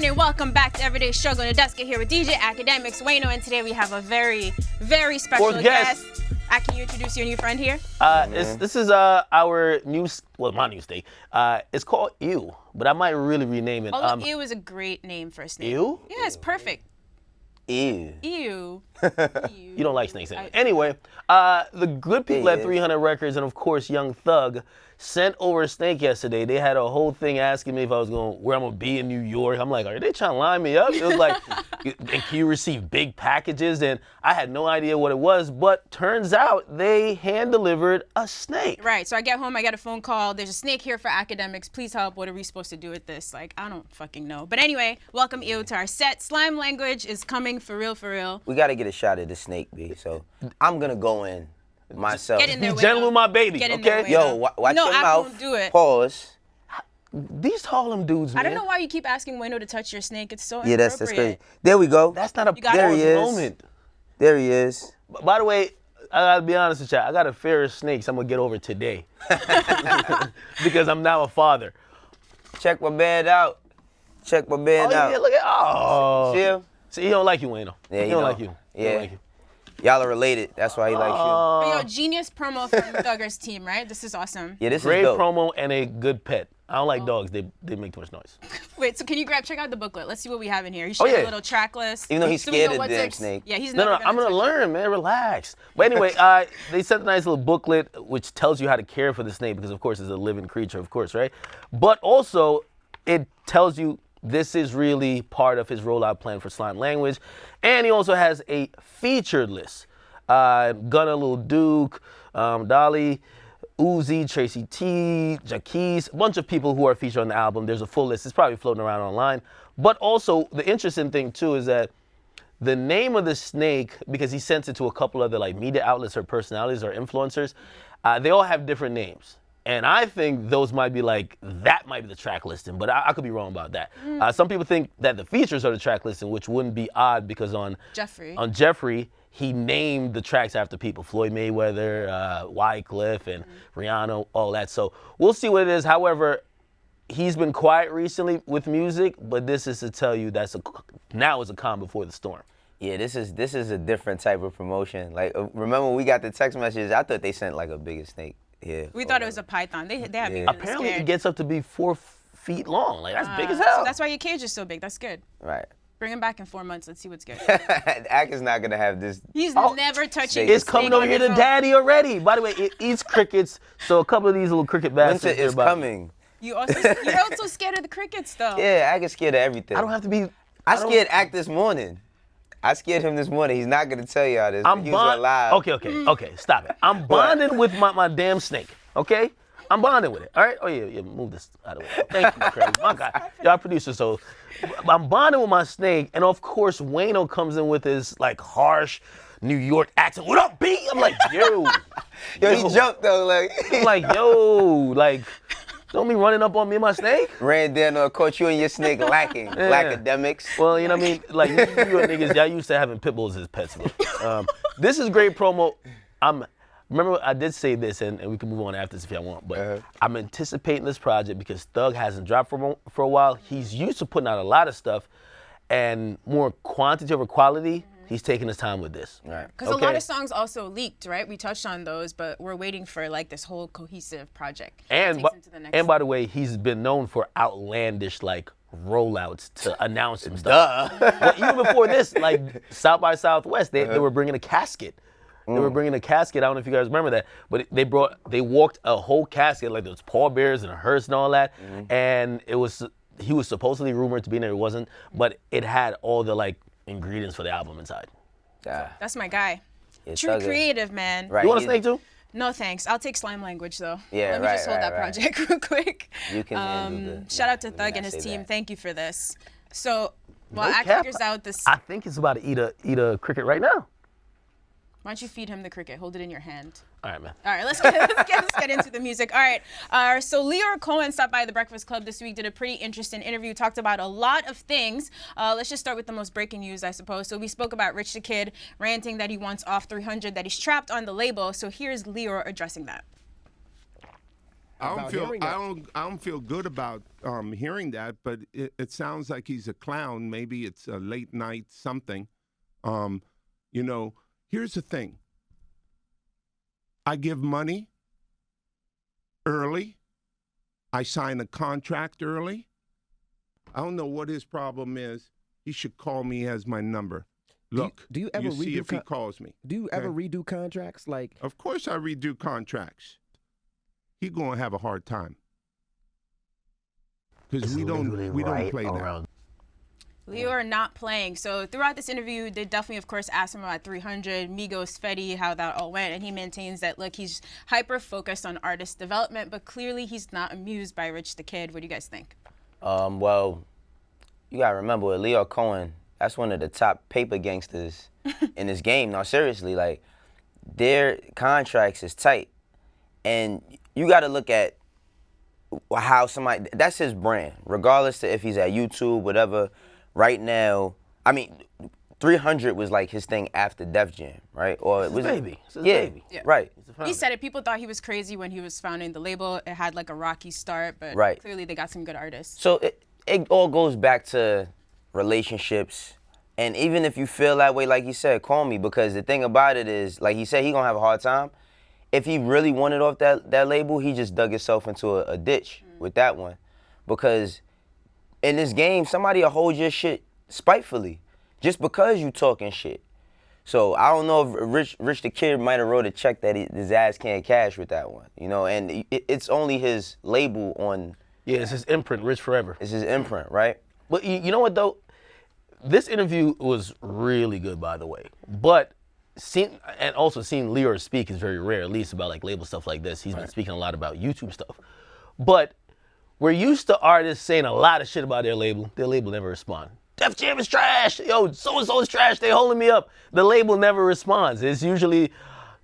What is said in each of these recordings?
morning. Welcome back to Everyday Struggle. Nadeska here with DJ Akademiks, Wayno, and today we have a very, very special guest. Can you introduce your new friend here? This is our new, my new steak. It's called Ewww, but I might really rename it. Ewww is a great name for a snake. Ewww? Yeah, it's perfect. Ew. Ew. You don't like snakes anyway. The good people at 300 Records and of course Young Thug sent over a snake yesterday. They had a whole thing asking me if I was where I'm gonna be in New York. I'm like, are they trying to line me up? It was like, and can you receive big packages? And I had no idea what it was, but turns out they hand delivered a snake. Right, so I get home, I get a phone call. There's a snake here for Akademiks. Please help. What are we supposed to do with this? Like, I don't fucking know. But anyway, welcome Ewww to our set. Slime language is coming for real, for real. We gotta get a shot at the snake, B. So I'm gonna go in myself. Get in there, Be gentle with my baby, Get in okay? there, Yo, watch your mouth. Won't do it. Pause. These Harlem dudes, man. I don't know why you keep asking Wayno to touch your snake. It's so Yeah, that's inappropriate. crazy. There we go. That's not a There he is. moment. There he is. By the way, I gotta be honest with you. I got a fear of snakes I'm gonna get over today. Because I'm now a father. Check my bed out. Check my bed out. Yeah, look at, See him? See, he don't like you, Wayno. Yeah, he don't like you. He Yeah. don't like you. Y'all are related. That's why he likes But yo, genius promo from Thugger's team, right? This is awesome. you. Yeah, this Great is dope. promo and a good pet. I don't like dogs. They make too much noise. Wait, so can you check out the booklet? Let's see what we have in here. You show a little track list. Even though he's So we scared know of what the to damn snake. Yeah, he's No, never I'm gonna touch learn, man. Relax. But anyway, they sent a nice little booklet which tells you how to care for the snake because, of course, it's a living creature, of course, right? But also, it tells you this is really part of his rollout plan for slime language, and he also has a featured list. Gunna, Lil Duke, Dolly, Uzi, Tracy T, Jaquise, a bunch of people who are featured on the album. There's a full list. It's probably floating around online. But also, the interesting thing, too, is that the name of the snake, because he sent it to a couple other like media outlets or personalities or influencers, they all have different names. And I think those might be that might be the track listing, but I could be wrong about that. Some people think that the features are the track listing, which wouldn't be odd because on Jeffrey, he named the tracks after people, Floyd Mayweather, Wycliffe, and Rihanna, all that. So we'll see what it is. However, he's been quiet recently with music, but this is to tell you now is a calm before the storm. Yeah, this is a different type of promotion. Like, remember when we got the text message? I thought they sent like a bigger snake. Yeah. We thought it was a python. They have me really Apparently scared. it gets up to be 4 feet long. Like, that's big as hell. So that's why your cage is so big. That's good. Right. Bring him back in 4 months. Let's see what's good. Ak is not gonna have this. He's never touching It's coming over here to daddy already. By the way, it eats crickets, so a couple of these little cricket bastards. Winter is coming. You're also scared of the crickets, though. Yeah, Ak is scared of everything. I don't have to be. I scared Ak this morning. I scared him this morning. He's not gonna tell y'all this. He was alive. Okay, stop it. I'm bonding with my damn snake, okay? I'm bonding with it, all right? Oh, yeah, move this out of the way. Thank you, Craig. My God, y'all producer, so I'm bonding with my snake, and of course, Wayno comes in with his, harsh New York accent. What up, B? I'm like, yo. He jumped, though, like. I'm like, yo, don't be running up on me and my snake. Ran down or caught you and your snake lacking. Academics. Well, you know what I mean? Like, New York niggas, y'all used to having pit bulls as pets. This is great promo. Remember, I did say this, and we can move on after this if y'all want, but I'm anticipating this project because Thug hasn't dropped for a while. He's used to putting out a lot of stuff, and more quantity over quality. He's taking his time with this. Right. Because a lot of songs also leaked, right? We touched on those, but we're waiting for this whole cohesive project. And by the way, he's been known for outlandish rollouts to announce some stuff. Well, even before this, South by Southwest, they were bringing a casket. They were bringing a casket. I don't know if you guys remember that, but they walked a whole casket, there was pallbearers and a hearse and all that, and he was supposedly rumored to be in there. It wasn't, but it had all the ingredients for the album inside. Yeah. That's my guy. Yeah, True creative, man. Right. You want a snake too? No, thanks. I'll take slime language, though. Yeah, Let me just hold that project real quick. You can handle shout out to Thug and his team. Thank you for this. So, while Ak figures out this... I think he's about to eat a cricket right now. Why don't you feed him the cricket? Hold it in your hand. All right, man. All right, let's get into the music. All right, so Lyor Cohen stopped by the Breakfast Club this week, did a pretty interesting interview, talked about a lot of things. Let's just start with the most breaking news, I suppose. So we spoke about Rich the Kid ranting that he wants off 300, that he's trapped on the label. So here's Lyor addressing that. about hearing I that. I don't feel good about hearing that, but it sounds like he's a clown. Maybe it's a late night something. You know, here's the thing. I give money early. I sign a contract early. I don't know what his problem is. He should call me as my number. Look, do you ever see redo if he calls me. Do you ever redo contracts? Like, of course I redo contracts. He gonna have a hard time because we don't play that. Lyor not playing. So throughout this interview, they definitely, of course, asked him about 300, Migos, Fetty, how that all went, and he maintains that, look, he's hyper-focused on artist development, but clearly he's not amused by Rich the Kid. What do you guys think? Well, you gotta remember with Lyor Cohen, that's one of the top paper gangsters in this game. Now, seriously, like, their contracts is tight, and you gotta look at how somebody, that's his brand, regardless to if he's at YouTube, whatever. Right now, I mean, 300 was like his thing after Def Jam, right? Or It's his baby. It's his yeah, baby. Yeah. Right. He said it. People thought he was crazy when he was founding the label. It had like a rocky start, but Right. clearly they got some good artists. So it all goes back to relationships. And even if you feel that way, like he said, call me, because the thing about it is, like he said, he gonna have a hard time. If he really wanted off that label, he just dug himself into a ditch with that one. Because in this game, somebody will hold your shit spitefully just because you talking shit. So I don't know if Rich the Kid might have wrote a check that his ass can't cash with that one, you know, and it's only his label on. Yeah, it's his imprint, Rich Forever. It's his imprint, right? But you know what, though? This interview was really good, by the way. But seeing Lyor speak is very rare, at least about like label stuff like this. He's been speaking a lot about YouTube stuff. But we're used to artists saying a lot of shit about their label. Their label never responds. Def Jam is trash. Yo, so-and-so is trash. They holding me up. The label never responds. It's usually,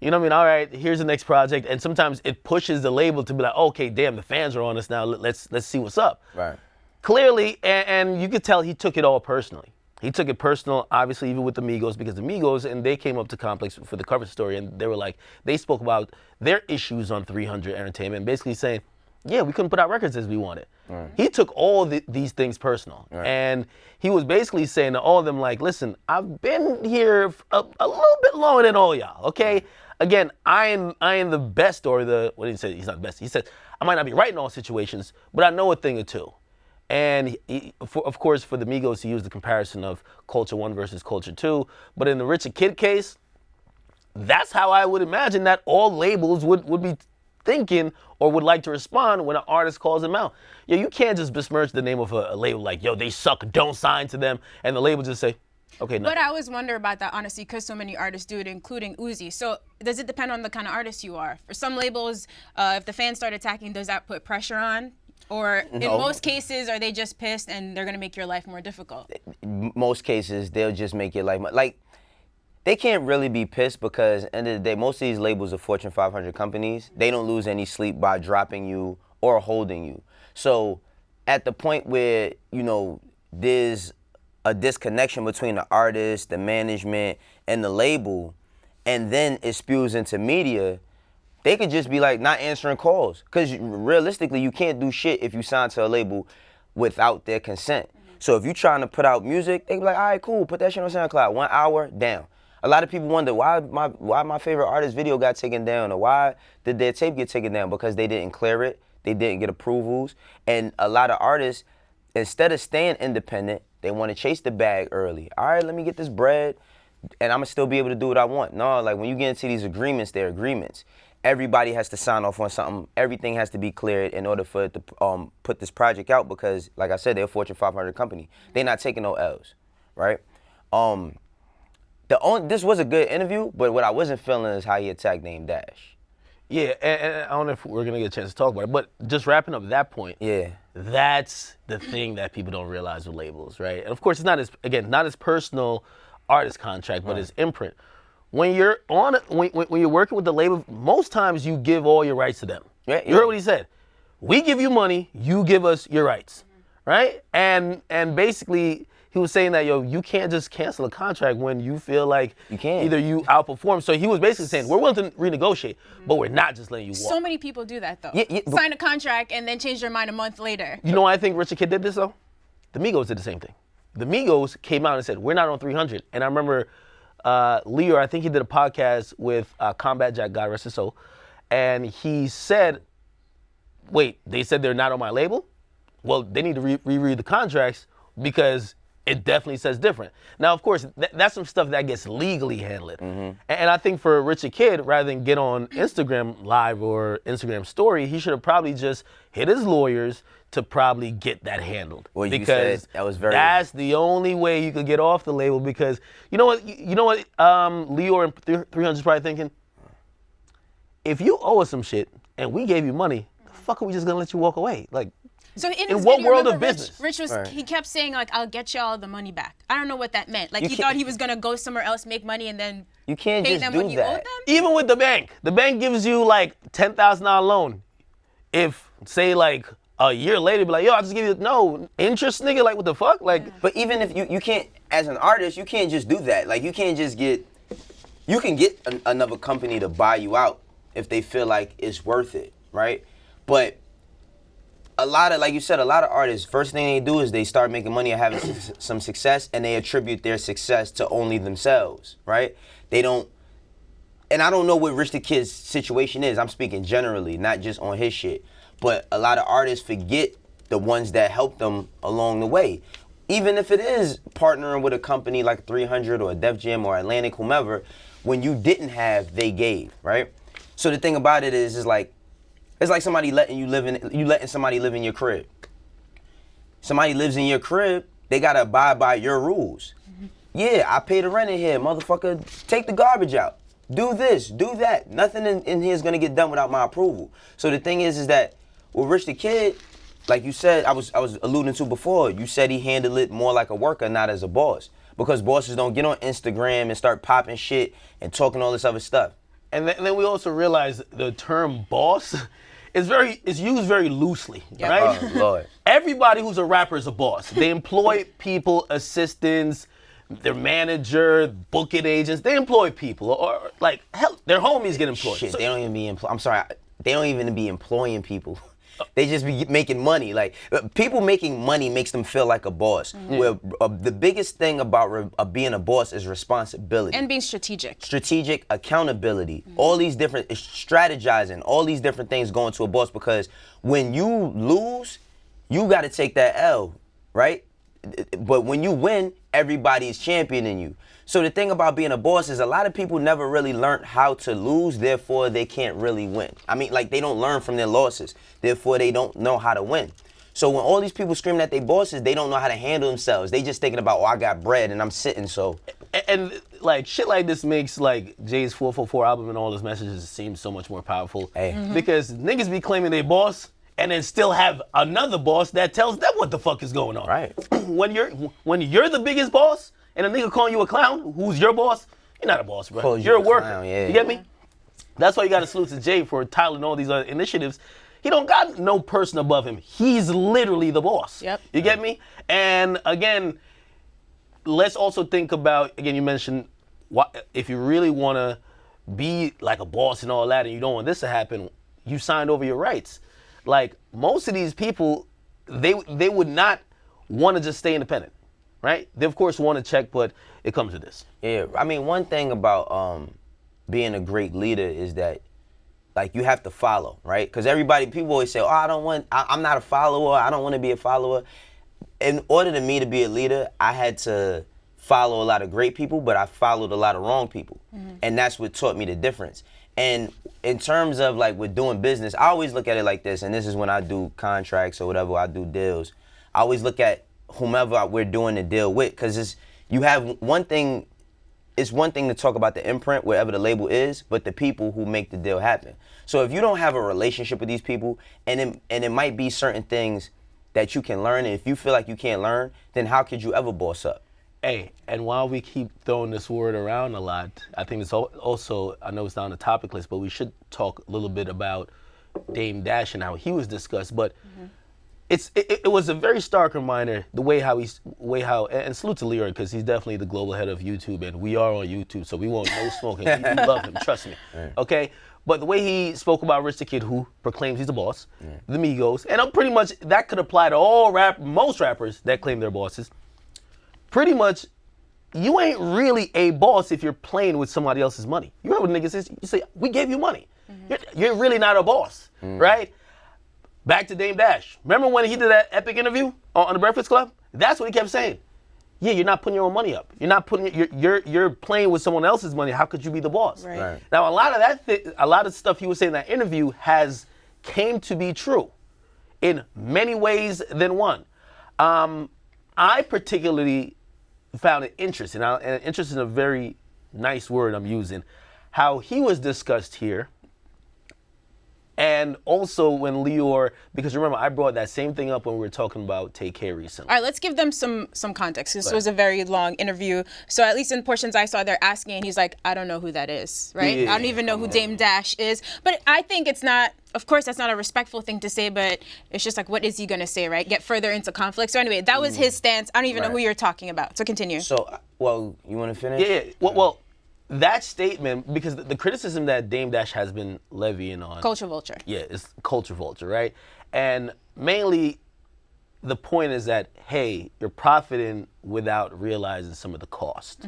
you know what I mean? All right, here's the next project. And sometimes it pushes the label to be like, okay, damn, the fans are on us now. Let's see what's up. Right. Clearly, and you could tell he took it all personally. He took it personal, obviously, even with the Migos, because the Migos, and they came up to Complex for the cover story, and they were like, they spoke about their issues on 300 Entertainment, basically saying, yeah, we couldn't put out records as we wanted. He took all these things personal. And he was basically saying to all of them, like, listen, I've been here a little bit longer than all y'all, okay? Again, I am the best, or what did he say? He's not the best. He said, I might not be right in all situations, but I know a thing or two. And of course, for the Migos, he used the comparison of Culture 1 versus Culture 2. But in the Rich the Kid case, that's how I would imagine that all labels would be thinking or would like to respond when an artist calls them out. Yo, you can't just besmirch the name of a label like, yo, they suck, don't sign to them, and the label just say, okay, no. But I always wonder about that, honestly, because so many artists do it, including Uzi. So does it depend on the kind of artist you are? For some labels, if the fans start attacking, does that put pressure on? Or in most cases, are they just pissed and they're going to make your life more difficult? Most cases, they'll just make your life, like, they can't really be pissed because at the end of the day, most of these labels are Fortune 500 companies. They don't lose any sleep by dropping you or holding you. So at the point where, you know, there's a disconnection between the artist, the management, and the label, and then it spews into media, they could just be like not answering calls. Because realistically, you can't do shit if you sign to a label without their consent. So if you're trying to put out music, they be like, all right, cool, put that shit on SoundCloud. 1 hour, down. A lot of people wonder why my favorite artist video got taken down, or why did their tape get taken down? Because they didn't clear it, they didn't get approvals, and a lot of artists, instead of staying independent, they want to chase the bag early. All right, let me get this bread, and I'm gonna still be able to do what I want. No, like when you get into these agreements, they're agreements. Everybody has to sign off on something. Everything has to be cleared in order for it to put this project out, because, like I said, they're a Fortune 500 company. They're not taking no L's, right? This was a good interview, but what I wasn't feeling is how he attacked Dame Dash. Yeah, and I don't know if we're going to get a chance to talk about it, but just wrapping up that point, Yeah. That's the thing that people don't realize with labels, right? And of course, it's not his personal artist contract, but his imprint. When you're when you're working with the label, most times you give all your rights to them. Yeah, You heard what he said. We give you money, you give us your rights, right? And basically, he was saying that, yo, you can't just cancel a contract when you feel like You can't. either you outperform. So he was basically saying, we're willing to renegotiate, but we're not just letting you walk. So many people do that though. Yeah, but- Sign a contract and then change their mind a month later. You know why I think Richard Kidd did this though? The Migos did the same thing. The Migos came out and said, we're not on 300. And I remember Lyor, I think he did a podcast with Combat Jack, God rest his soul. And he said, wait, they said they're not on my label? Well, they need to reread the contracts because it definitely says different. Now, of course, that's some stuff that gets legally handled. And I think for Richard Kidd, rather than get on Instagram Live or Instagram Story, he should have probably just hit his lawyers to probably get that handled. Well, you because said that was very- that's the only way you could get off the label. Because you know what Lyor and 300 is probably thinking? If you owe us some shit and we gave you money, the fuck are we just gonna let you walk away? Like, So in in his what video, world of remember business? Rich was, Right. he kept saying like, I'll get you all the money back. I don't know what that meant. Like You he can't- thought he was gonna go somewhere else, make money, and then You can't pay just them do what you owed that. them? even with the bank gives you like $10,000 loan. If say like a year later, be like, yo, I'll just give you no interest, nigga. Like, what the fuck? Like, But even if you can't, as an artist, you can't just do that. Like, you can't just you can get another company to buy you out if they feel like it's worth it, right? But a lot of, like you said, a lot of artists, first thing they do is they start making money and having some success, and they attribute their success to only themselves, right? They don't, and I don't know what Rich the Kid's situation is. I'm speaking generally, not just on his shit. But a lot of artists forget the ones that helped them along the way. Even if it is partnering with a company like 300 or Def Jam or Atlantic, whomever, when you didn't have, they gave, right? So the thing about it is like, it's like somebody letting somebody live in your crib. Somebody lives in your crib, they gotta abide by your rules. Yeah, I pay the rent in here, motherfucker. Take the garbage out. Do this, do that. Nothing in here is gonna get done without my approval. So the thing is that with Rich the Kid, like you said, I was alluding to before, you said he handled it more like a worker, not as a boss. Because bosses don't get on Instagram and start popping shit and talking all this other stuff. and then we also realize the term boss is used very loosely, right? Oh, Lord. Everybody who's a rapper is a boss. They employ people, assistants, their manager, booking agents. They employ people, or like hell, their homies get employed. Shit, So- they don't even be they don't even be employing people. They just be making money. Like, people making money makes them feel like a boss. Where the biggest thing about being a boss is responsibility. And being strategic. Strategic accountability, all these different strategizing, all these different things go into a boss, because when you lose, you got to take that L, right? But when you win, everybody's championing you. So the thing about being a boss is a lot of people never really learned how to lose, therefore they can't really win. I mean, like, they don't learn from their losses, therefore they don't know how to win. So when all these people screaming at their bosses, they don't know how to handle themselves. They just thinking about, oh, I got bread and I'm sitting, so. And like shit like this makes like Jay's 444 album and all his messages seem so much more powerful. Hey. Because niggas be claiming they boss and then still have another boss that tells them what the fuck is going on. Right. When you're the biggest boss and a nigga calling you a clown, who's your boss? You're not a boss, bro. Calls you You're a a worker. clown, yeah. You get me? That's why you got to salute to Jay for titling all these other initiatives. He don't got no person above him. He's literally the boss. Yep. You get me? And again, let's also think about, again, you mentioned if you really want to be like a boss and all that and you don't want this to happen, you signed over your rights. Like, most of these people, they would not want to just stay independent, right? They, of course, want to check, but it comes to this. Yeah, I mean, one thing about being a great leader is that, like, you have to follow, right? Because people always say, oh, I'm not a follower, I don't want to be a follower. In order to me to be a leader, I had to follow a lot of great people, but I followed a lot of wrong people. And that's what taught me the difference. And in terms of, like, with doing business, I always look at it like this, and this is when I do contracts or whatever, I do deals. I always look at whomever we're doing the deal with, because it's one thing to talk about the imprint, wherever the label is, but the people who make the deal happen. So if you don't have a relationship with these people, and it might be certain things that you can learn, and if you feel like you can't learn, then how could you ever boss up? Hey, and while we keep throwing this word around a lot, I think it's also, I know it's not on the topic list, but we should talk a little bit about Dame Dash and how he was discussed. But it was a very stark reminder the way how and salute to Lyor because he's definitely the global head of YouTube and we are on YouTube so we won't no smoking. We love him, trust me. Okay, but the way he spoke about Rich the Kid who proclaims he's the boss, the Migos, and I'm pretty much that could apply to all most rappers that claim they're bosses. Pretty much, you ain't really a boss if you're playing with somebody else's money. You heard what niggas says? You say we gave you money. You're really not a boss, right? Back to Dame Dash. Remember when he did that epic interview on The Breakfast Club? That's what he kept saying. Yeah, you're not putting your own money up. You're not putting you're playing with someone else's money. How could you be the boss? Right. Now a lot of stuff he was saying in that interview came to be true in many ways than one. I particularly found it interesting, and interest is a very nice word I'm using, how he was discussed here. And also when Lyor, because remember, I brought that same thing up when we were talking about Take Care recently. All right, let's give them some context. This was a very long interview. So at least in portions I saw, they're asking, and he's like, I don't know who that is, right? Yeah. I don't even know who Dame Dash is. But I think it's not, of course, that's not a respectful thing to say, but it's just like, what is he going to say, right? Get further into conflict. So anyway, that was his stance. I don't even know who you're talking about. So continue. So, well, you want to finish? Yeah. Well, that statement, because the criticism that Dame Dash has been levying on Culture vulture. Yeah, it's culture vulture, right? And mainly the point is that, hey, you're profiting without realizing some of the cost.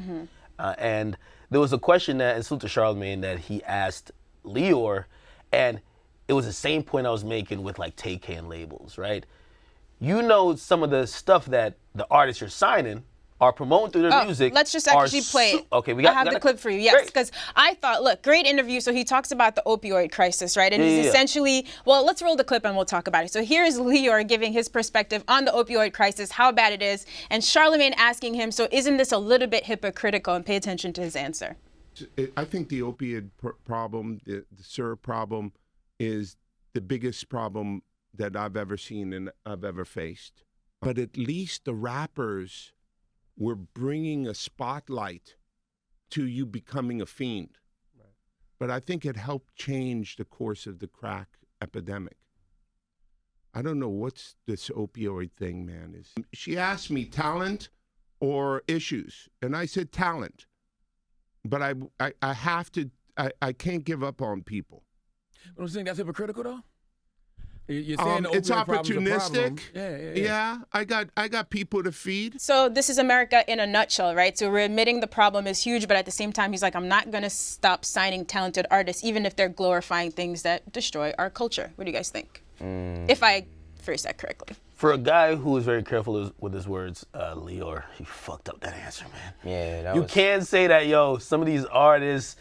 And there was a question that, and salute to Charlemagne, that he asked Lyor, and it was the same point I was making with like Take Care and labels, right? You know some of the stuff that the artists you're signing are promoting through their music. Let's just actually play it. Okay, I have the clip for you. Yes, because I thought, look, great interview. So he talks about the opioid crisis, right? And he's essentially, well, let's roll the clip and we'll talk about it. So here's Lyor giving his perspective on the opioid crisis, how bad it is, and Charlemagne asking him, so isn't this a little bit hypocritical? And pay attention to his answer. I think the opioid problem, the syrup problem, is the biggest problem that I've ever seen and I've ever faced. But at least the rappers were bringing a spotlight to you becoming a fiend. Right. But I think it helped change the course of the crack epidemic. I don't know what's this opioid thing, man. She asked me talent or issues, and I said talent. But I have to, I can't give up on people. But I'm saying that's hypocritical, though? You're saying the it's opioid problem's a problem. opportunistic. Yeah, I got people to feed. So this is America in a nutshell, right? So we're admitting the problem is huge, but at the same time, he's like, I'm not going to stop signing talented artists, even if they're glorifying things that destroy our culture. What do you guys think? If I phrase that correctly. For a guy who is very careful with his words, Lyor, he fucked up that answer, man. Yeah, you can't say that, yo, some of these artists,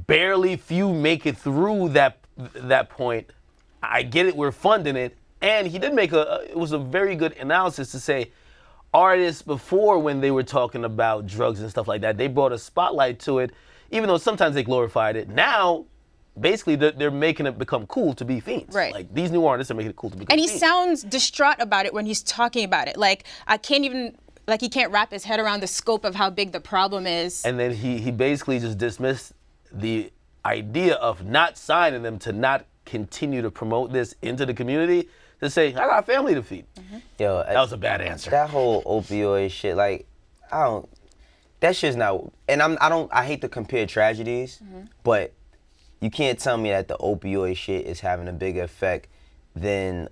barely few make it through that point. I get it, we're funding it. And he did make it was a very good analysis to say artists before, when they were talking about drugs and stuff like that, they brought a spotlight to it, even though sometimes they glorified it. Now, basically, they're making it become cool to be fiends. Right. Like, these new artists are making it cool to become fiends. And he sounds distraught about it when he's talking about it. Like, I can't even, like, he can't wrap his head around the scope of how big the problem is. And then he basically just dismissed the idea of not signing them to not continue to promote this into the community, to say, I got a family to feed. Yo, that was a bad answer. That whole opioid shit, like, that shit's not, and I hate to compare tragedies, but you can't tell me that the opioid shit is having a bigger effect than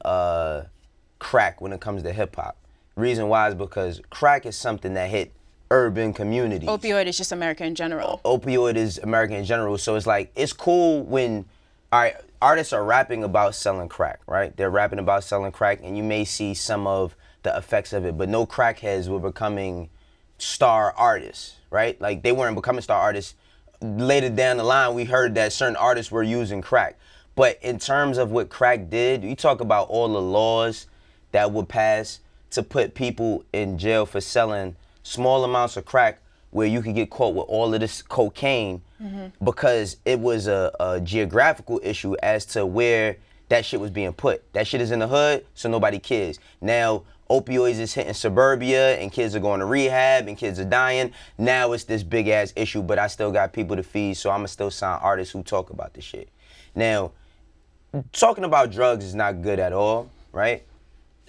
crack when it comes to hip hop. Reason why is because crack is something that hit urban communities. Opioid is just America in general. Opioid is America in general, so it's like, it's cool when, all right, artists are rapping about selling crack, right? They're rapping about selling crack, and you may see some of the effects of it, but no crackheads were becoming star artists, right? Like, they weren't becoming star artists. Later down the line, we heard that certain artists were using crack. But in terms of what crack did, you talk about all the laws that would pass to put people in jail for selling small amounts of crack, where you could get caught with all of this cocaine, because it was a geographical issue as to where that shit was being put. That shit is in the hood, so nobody cares. Now, opioids is hitting suburbia, and kids are going to rehab, and kids are dying. Now it's this big ass issue, but I still got people to feed, so I'ma still sign artists who talk about this shit. Now, talking about drugs is not good at all, right?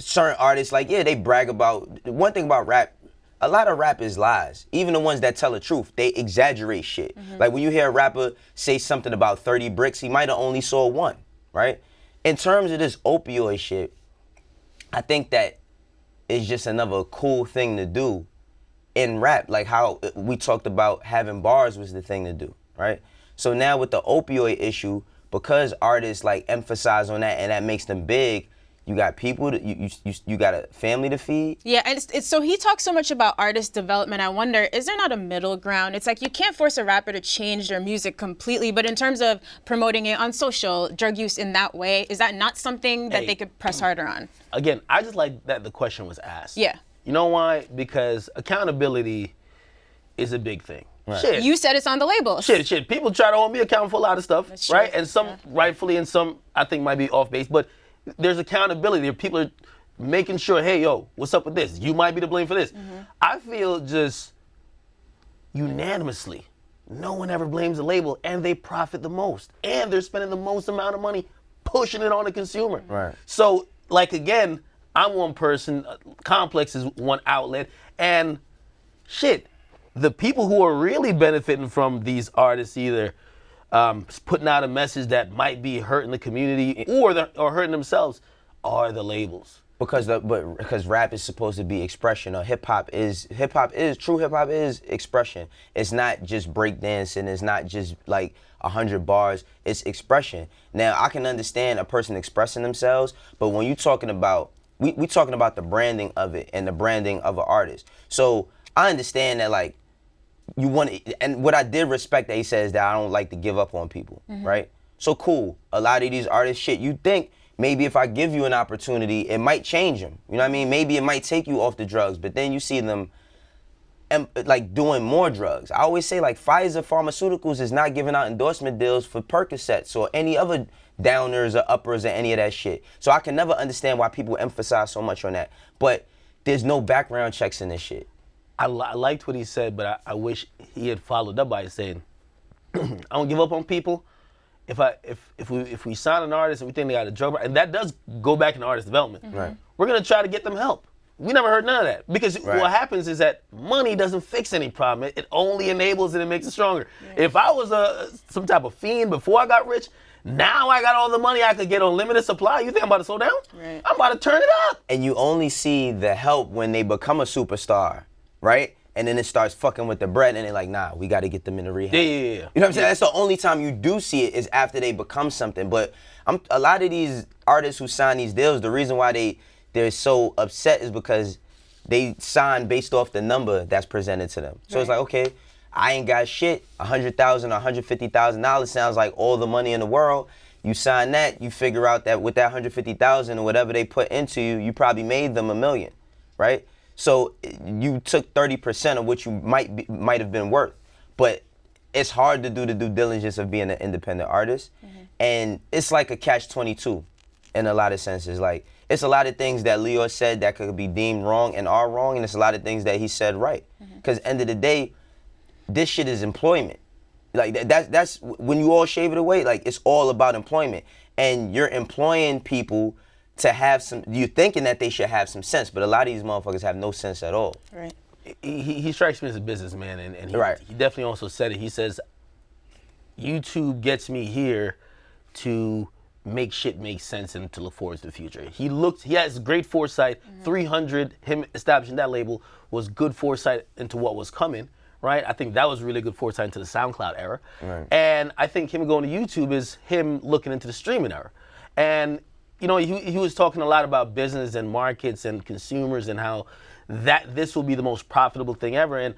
certain artists, like, yeah, they brag about, one thing about rap, a lot of rap is lies. Even the ones that tell the truth, they exaggerate shit. Like when you hear a rapper say something about 30 bricks, he might have only sold one, right? In terms of this opioid shit, I think that is just another cool thing to do in rap. Like how we talked about having bars was the thing to do, right? So now with the opioid issue, because artists like emphasize on that and that makes them big, you got people, you got a family to feed. Yeah, and it's so he talks so much about artist development. I wonder, is there not a middle ground? It's like you can't force a rapper to change their music completely, but in terms of promoting it on social, drug use in that way, is that not something that they could press harder on? Again, I just like that the question was asked. Yeah. You know why? Because accountability is a big thing. Right. Shit. You said it's on the label. Shit. People try to hold me accountable for a lot of stuff, right? And some rightfully and some I think might be off base, but there's accountability. There people are making sure, hey, yo, what's up with this? You might be to blame for this. I feel just unanimously, no one ever blames the label, and they profit the most. And they're spending the most amount of money pushing it on the consumer. Right. So, like, again, I'm one person, Complex is one outlet, and shit, the people who are really benefiting from these artists either putting out a message that might be hurting the community or hurting themselves are the labels. Because rap is supposed to be expression, or true hip hop is expression. It's not just breakdancing, it's not just like 100 bars, it's expression. Now I can understand a person expressing themselves, but when you're talking about, we talking about the branding of it and the branding of an artist. So I understand that, like, you want it, and what I did respect that he says that I don't like to give up on people, right? So cool. A lot of these artists, shit, you think maybe if I give you an opportunity, it might change them. You know what I mean? Maybe it might take you off the drugs, but then you see them like doing more drugs. I always say, like, Pfizer Pharmaceuticals is not giving out endorsement deals for Percocets or any other downers or uppers or any of that shit. So I can never understand why people emphasize so much on that. But there's no background checks in this shit. I liked what he said, but I wish he had followed up by saying, I don't give up on people. If we sign an artist and we think they got a drug, and that does go back into artist development, Right. We're gonna try to get them help. We never heard none of that, because what happens is that money doesn't fix any problem. It only enables it and makes it stronger. Yeah. If I was some type of fiend before I got rich, now I got all the money I could get on limited supply. You think I'm about to slow down? Right. I'm about to turn it up. And you only see the help when they become a superstar, right? And then it starts fucking with the bread, and they're like, nah, we got to get them in the rehab. Yeah. You know what I'm saying? That's the only time you do see it is after they become something. But a lot of these artists who sign these deals, the reason why they're so upset is because they sign based off the number that's presented to them. So it's like, okay, I ain't got shit. $100,000 or $150,000 sounds like all the money in the world. You sign that, you figure out that with that $150,000 or whatever they put into you, you probably made them $1 million, right? So you took 30% of what you might have been worth. But it's hard to do the due diligence of being an independent artist. And it's like a catch-22 in a lot of senses. Like, it's a lot of things that Lyor said that could be deemed wrong and are wrong, and it's a lot of things that he said right. Because end of the day, this shit is employment. Like, that's when you all shave it away, like, it's all about employment. And you're employing people to have some, you're thinking that they should have some sense, but a lot of these motherfuckers have no sense at all. Right. He strikes me as a businessman, and he definitely also said it. He says, YouTube gets me here to make shit make sense and to look forward to the future. He has great foresight. 300, him establishing that label was good foresight into what was coming, right? I think that was really good foresight into the SoundCloud era. Right. And I think him going to YouTube is him looking into the streaming era. And you know, he was talking a lot about business and markets and consumers and how this will be the most profitable thing ever. And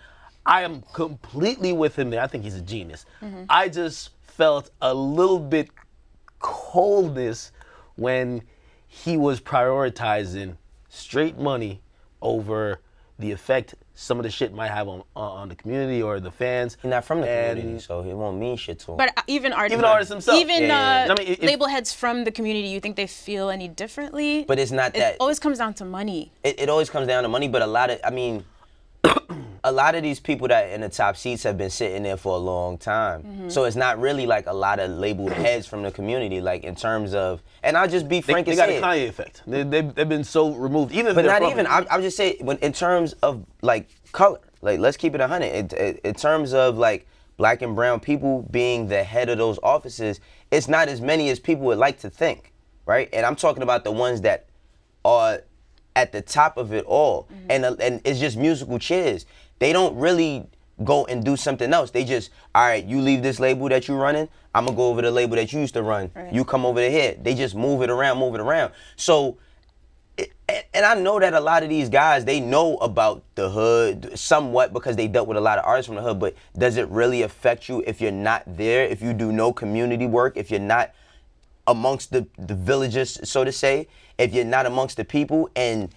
I am completely with him there. I think he's a genius. I just felt a little bit coldness when he was prioritizing straight money over the effect some of the shit might have on the community or the fans. He's not from the community, so it won't mean shit to him. But even artists themselves. Even I mean, label heads from the community, you think they feel any differently? But it's not that. It always comes down to money. It always comes down to money, but a lot lot of these people that in the top seats have been sitting there for a long time. So it's not really like a lot of labeled heads from the community, like in terms of, and I'll just be frank and say they got a Kanye effect. They've been so removed. Even if but they're not from even, it. I'm just saying, when in terms of like color, like let's keep it 100. In terms of like black and brown people being the head of those offices, it's not as many as people would like to think, right? And I'm talking about the ones that are at the top of it all, and it's just musical chairs. They don't really go and do something else. They just, all right, you leave this label that you running, I'm gonna go over the label that you used to run. Right. You come over to here. They just move it around. So, and I know that a lot of these guys, they know about the hood somewhat because they dealt with a lot of artists from the hood, but does it really affect you if you're not there, if you do no community work, if you're not amongst the villages, so to say, if you're not amongst the people, and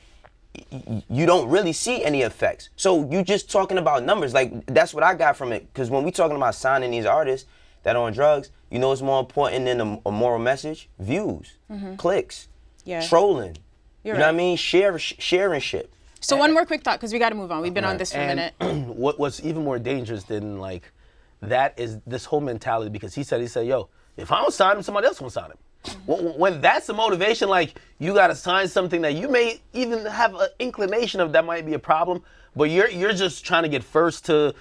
you don't really see any effects. So you just talking about numbers. Like, that's what I got from it. Because when we talking about signing these artists that are on drugs, you know what's more important than a moral message? Views, clicks, trolling. You know what I mean? Sharing shit. So one more quick thought, because we got to move on. We've been on this for a minute. What's even more dangerous than like that is this whole mentality, because he said, yo, if I don't sign him, somebody else won't sign him. When that's the motivation, like, you got to sign something that you may even have an inclination of that might be a problem, but you're just trying to get first to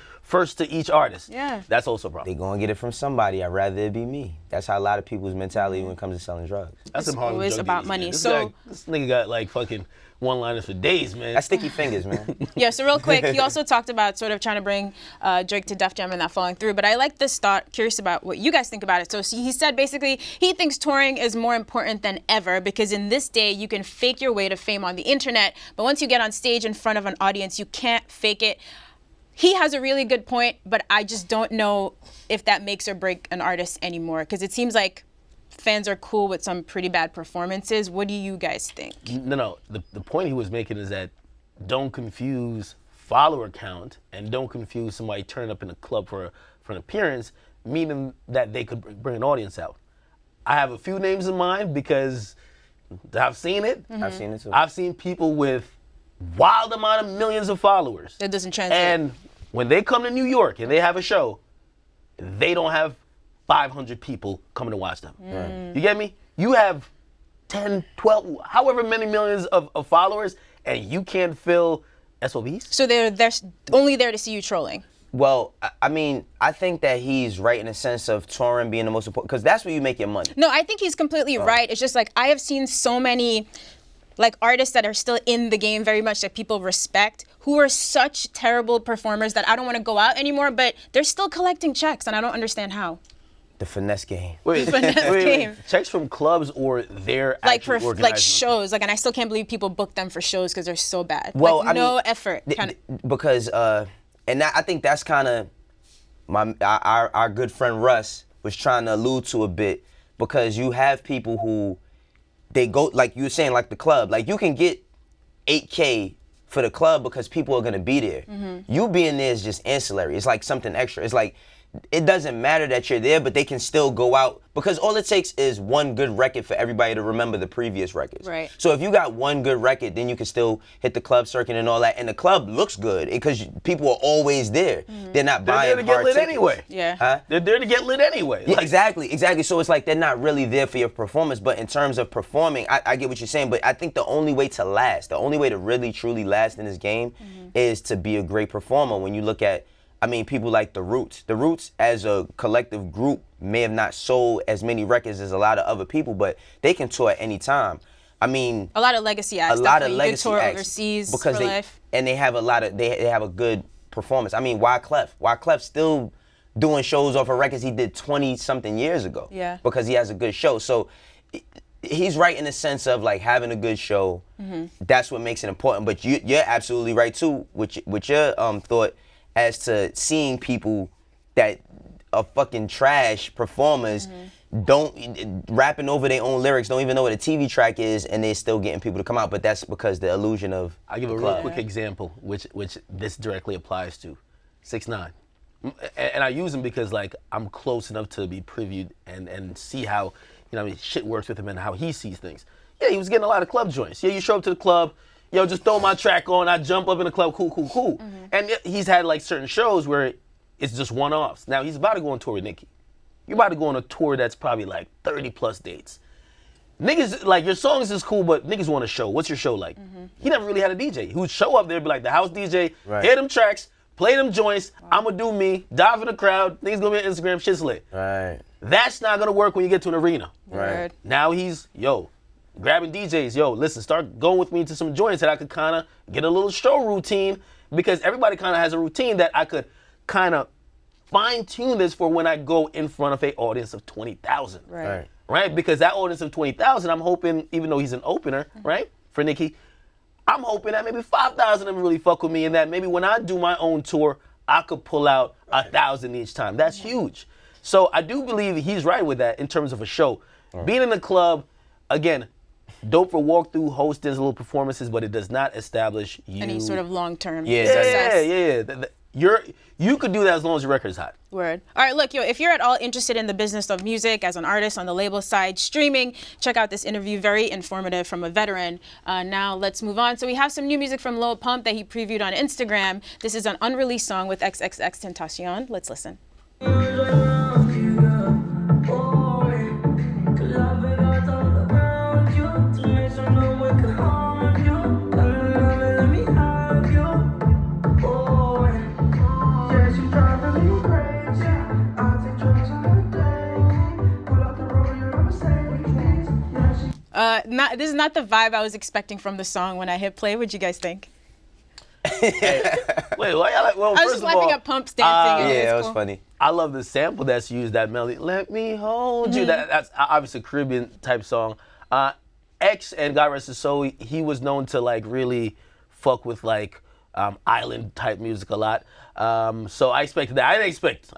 each artist. Yeah. That's also a problem. They gonna get it from somebody. I'd rather it be me. That's how a lot of people's mentality when it comes to selling drugs. That's It's some Harlem always Junkies, about man. money. This So- this nigga got like fucking one-liners for days, man. That's sticky fingers, man. Yeah, so real quick, he also talked about sort of trying to bring Drake to Def Jam and not falling through. But I like this thought, curious about what you guys think about it. So he said basically he thinks touring is more important than ever because in this day you can fake your way to fame on the internet, but once you get on stage in front of an audience, you can't fake it. He has a really good point, but I just don't know if that makes or break an artist anymore, because it seems like fans are cool with some pretty bad performances. What do you guys think? No. The point he was making is that don't confuse follower count and don't confuse somebody turning up in a club for an appearance, meaning that they could bring an audience out. I have a few names in mind because I've seen it. I've seen it too. I've seen people with wild amount of millions of followers. That doesn't translate. And when they come to New York and they have a show, they don't have 500 people coming to watch them. You get me? You have 10, 12, however many millions of followers, and you can't fill SOBs? So they're only there to see you trolling. Well, I mean, I think that he's right in the sense of touring being the most important, because that's where you make your money. No, I think he's completely right. It's just like I have seen so many like artists that are still in the game very much that people respect who are such terrible performers that I don't want to go out anymore, but they're still collecting checks and I don't understand how. The finesse game. Wait, Finesse game. Checks from clubs or their Like actual for like organizing? shows, like, and I still can't believe people book them for shows because they're so bad. Well, like, I no mean, effort. Because and I think that's kind of our good friend Russ was trying to allude to a bit, because you have people who they go, like you were saying, like the club, like you can get 8K for the club because people are gonna be there. You being there is just ancillary. It's like something extra. It's like, it doesn't matter that you're there, but they can still go out, because all it takes is one good record for everybody to remember the previous records. Right. So if you got one good record, then you can still hit the club circuit and all that, and the club looks good because people are always there. They're not They're buying there to get hard lit tickets. anyway. Yeah. Huh? They're there to get lit anyway. Yeah, Like, exactly. So it's like they're not really there for your performance, but in terms of performing, I get what you're saying, but I think the only way to last, the only way to really truly last in this game is to be a great performer. When you look at, I mean, people like The Roots. The Roots as a collective group may have not sold as many records as a lot of other people, but they can tour at any time. I mean, A lot of legacy acts. a lot of definitely. legacy You could tour acts overseas because for life. they have a lot of they have a good performance. I mean, Wyclef still doing shows off of records he did 20 something years ago. Yeah. Because he has a good show. So he's right in the sense of like having a good show. That's what makes it important. But you're absolutely right too with your thought as to seeing people that are fucking trash performers don't rapping over their own lyrics, don't even know what a TV track is, and they're still getting people to come out. But that's because the illusion of I'll give a the real club. quick example, which this directly applies to. 6ix9ine. And I use him because like I'm close enough to be previewed and see how, shit works with him and how he sees things. Yeah, he was getting a lot of club joints. Yeah, you show up to the club, yo, just throw my track on. I jump up in the club, cool. And he's had like certain shows where it's just one-offs. Now he's about to go on tour with Nicki. You're about to go on a tour that's probably like 30 plus dates. Niggas, like, your songs is cool, but niggas want a show. What's your show like? He never really had a DJ who'd show up there, be like the house DJ, hear them tracks, play them joints, I'ma do me, dive in the crowd, niggas gonna be on Instagram, shit's lit. Right. That's not gonna work when you get to an arena. Right. Now he's, grabbing DJs, listen, start going with me to some joints that I could kind of get a little show routine, because everybody kind of has a routine that I could kind of fine-tune this for when I go in front of an audience of 20,000. Right? Because that audience of 20,000, I'm hoping, even though he's an opener, right, for Nicki, I'm hoping that maybe 5,000 of them really fuck with me, and that maybe when I do my own tour, I could pull out 1,000 each time. That's huge. So I do believe he's right with that in terms of a show. Being in the club, again, dope for walkthrough, hosting, little performances, but it does not establish you. Any sort of long-term success. You could do that as long as your record's hot. Word. All right, look, if you're at all interested in the business of music as an artist on the label side, streaming, check out this interview, very informative from a veteran. Now let's move on. So we have some new music from Lil Pump that he previewed on Instagram. This is an unreleased song with XXXTentacion. Let's listen. This is not the vibe I was expecting from the song when I hit play. What'd you guys think? Wait, why y'all like? Well, I was just laughing at Pump's dancing. Yeah, it was funny. I love the sample that's used, that melody. Let me hold you. That's obviously a Caribbean type song. X, and God rest his soul, he was known to like really fuck with like island type music a lot. So I expected that. I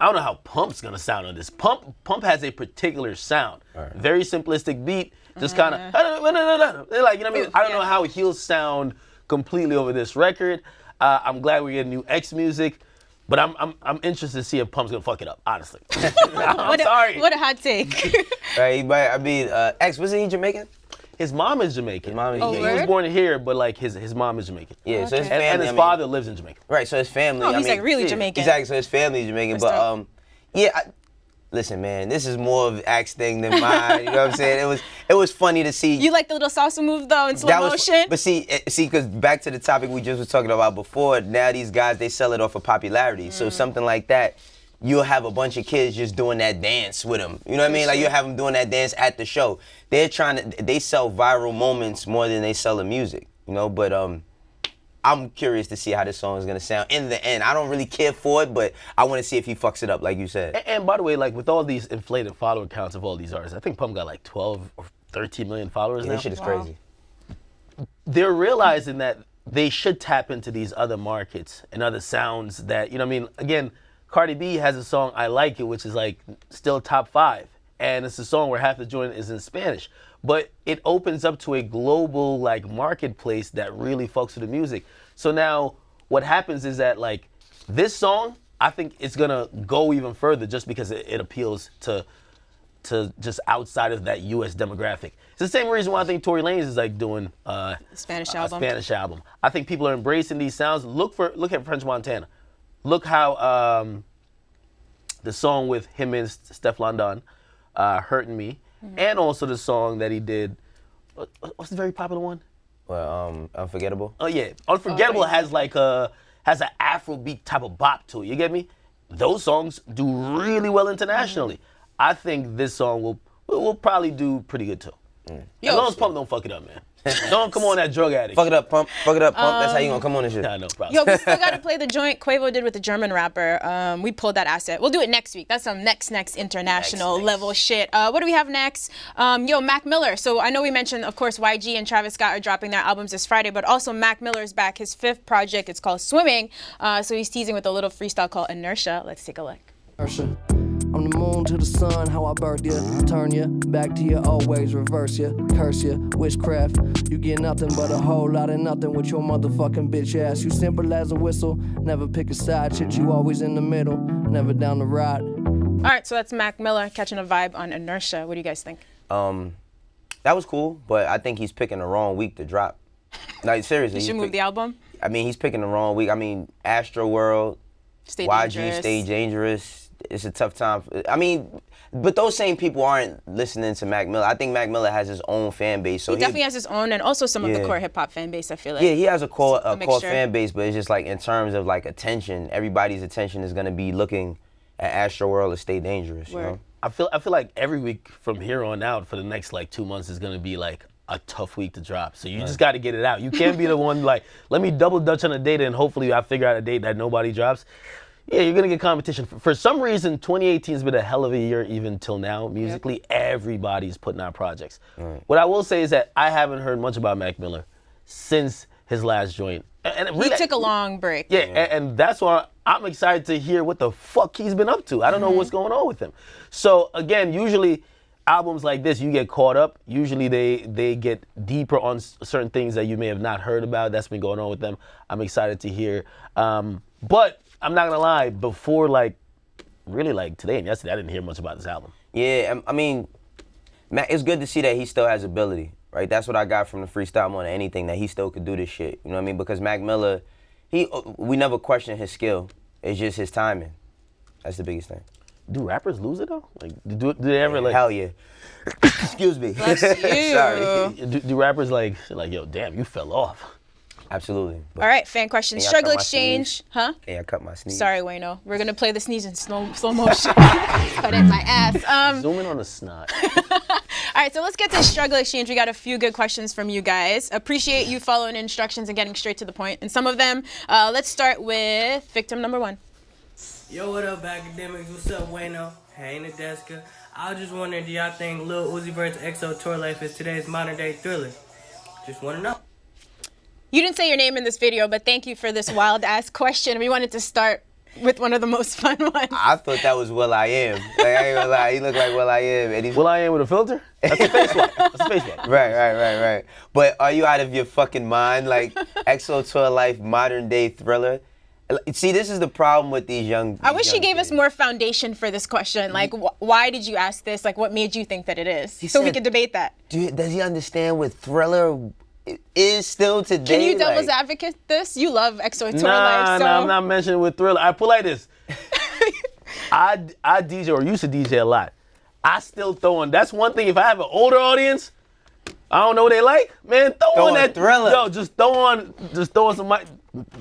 don't know how Pump's gonna sound on this. Pump has a particular sound. Very simplistic beat. Just kind of, like, you know what I mean? I don't know how he'll sound completely over this record. I'm glad we're getting new X music, but I'm interested to see if Pump's gonna fuck it up, honestly. I'm sorry. What a hot take. Right, but I mean, X, wasn't he Jamaican? His mom is Jamaican. He was born here, but like his mom is Jamaican. Yeah, so his family, and his father lives in Jamaica. Right, so his family. Oh, he's like really Jamaican. Exactly, so his family is Jamaican, but listen, man, this is more of X thing than mine. You know what I'm saying? It was funny to see. You like the little salsa move though in slow motion? But see, because back to the topic we just was talking about before. Now these guys, they sell it off of popularity. So something like that, you'll have a bunch of kids just doing that dance with them. You know what I mean? Like you'll have them doing that dance at the show. They sell viral moments more than they sell the music. You know, but I'm curious to see how this song is gonna sound in the end. I don't really care for it, but I want to see if he fucks it up, like you said. And by the way, like with all these inflated follower counts of all these artists, I think Pump got like 12 or 13 million followers now. This shit is crazy. They're realizing that they should tap into these other markets and other sounds that, you know what I mean? Again, Cardi B has a song, I Like It, which is like still top 5. And it's a song where half the joint is in Spanish. But it opens up to a global like marketplace that really fucks with the music. So now what happens is that like this song, I think it's gonna go even further just because it appeals to just outside of that US demographic. It's the same reason why I think Tory Lanez is like doing Spanish a Spanish album. I think people are embracing these sounds. Look at French Montana. Look how the song with him and Steph London, Hurting Me, and also the song that he did, what's the very popular one? Well, Unforgettable. Oh yeah, Unforgettable has like has an Afrobeat type of bop to it. You get me? Those songs do really well internationally. I think this song will probably do pretty good too. As long as Pump don't fuck it up, man. Don't come on that drug addict. Fuck it up, Pump. Fuck it up, Pump. That's how you gonna come on this shit. Nah, no problem. Yo, we still gotta play the joint Quavo did with the German rapper. We pulled that asset. We'll do it next week. That's some next international level shit. What do we have next? Mac Miller. So I know we mentioned, of course, YG and Travis Scott are dropping their albums this Friday, but also Mac Miller's back. His 5th project, it's called Swimming. So he's teasing with a little freestyle called Inertia. Let's take a look. Inertia. I'm the moon to the sun, how I birth you, turn you, back to you, always reverse you, curse you, witchcraft. You get nothing but a whole lot of nothing with your motherfucking bitch ass. You simple as a whistle, never pick a side, shit, you always in the middle, never down the ride. All right, so that's Mac Miller catching a vibe on Inertia. What do you guys think? That was cool, but I think he's picking the wrong week to drop. Like seriously, You should move the album. I mean, he's picking the wrong week. I mean, Astro World, Stay YG, dangerous. Stay Dangerous. It's a tough time. I mean, but those same people aren't listening to Mac Miller. I think Mac Miller has his own fan base. So He definitely has his own, and also some of the Yeah. core hip hop fan base. I feel like. Yeah, he has a core mixture. fan base, but it's just like in terms of like attention, everybody's attention is gonna be looking at Astro World or Stay Dangerous. You Word. know? I feel like every week from here on out for the next like 2 months is gonna be like a tough week to drop. So you just got to get it out. You can't be the one like, let me double dutch on a date and hopefully I figure out a date that nobody drops. Yeah, you're gonna get competition. For some reason, 2018 has been a hell of a year even till now. Musically, everybody's putting out projects. What I will say is that I haven't heard much about Mac Miller since his last joint. And He took a long break. yeah, and that's why I'm excited to hear what the fuck he's been up to. I don't know what's going on with him. So again, usually albums like this, you get caught up. Usually they get deeper on certain things that you may have not heard about. That's been going on with them. I'm excited to hear. But I'm not gonna lie, before like, really like today and yesterday, I didn't hear much about this album. Yeah, I mean, Mac, it's good to see that he still has ability, right? That's what I got from the freestyle more than anything, that he still could do this shit. You know what I mean? Because Mac Miller, we never questioned his skill. It's just his timing. That's the biggest thing. Do rappers lose it though? Like, do they ever like? Hell yeah. Excuse me. Bless you. Sorry. Do rappers like, yo, damn, you fell off? Absolutely. But All right, fan question. Can y'all Struggle cut my exchange, sneeze? huh? Can I cut my sneeze? Sorry, Wayno. We're gonna play the sneeze in slow motion. Cut in my ass. Zoom in on the snot. All right, so let's get to struggle exchange. We got a few good questions from you guys. Appreciate you following instructions and getting straight to the point. And some of them, let's start with victim number 1. Yo, what up, Akademiks? What's up, Wayno? Hey, Nadeska. I was just wondering, do y'all think Lil Uzi Vert's EXO tour life is today's modern day Thriller? Just want to know. You didn't say your name in this video, but thank you for this wild ass question. We wanted to start with one of the most fun ones. I thought that was Will I Am. Like, I ain't gonna lie, he looked like Will I Am. And he's Will I Am with a filter? That's a face swap. That's a face swap. Right. But are you out of your fucking mind? Like, EXO tour life, modern day Thriller? See, this is the problem with these young. I wish you gave us more foundation for this question. Like, why did you ask this? Like, what made you think that it is? So we said- could debate that. Does he understand what Thriller is still today? Can you devil's Like, advocate this? You love EXO tour Nah, life, so I'm not mentioning with Thriller. I put like this. I DJ or used to DJ a lot. I still throw on. That's one thing. If I have an older audience, I don't know what they like. Man, throw on that Thriller. Yo, just throw on some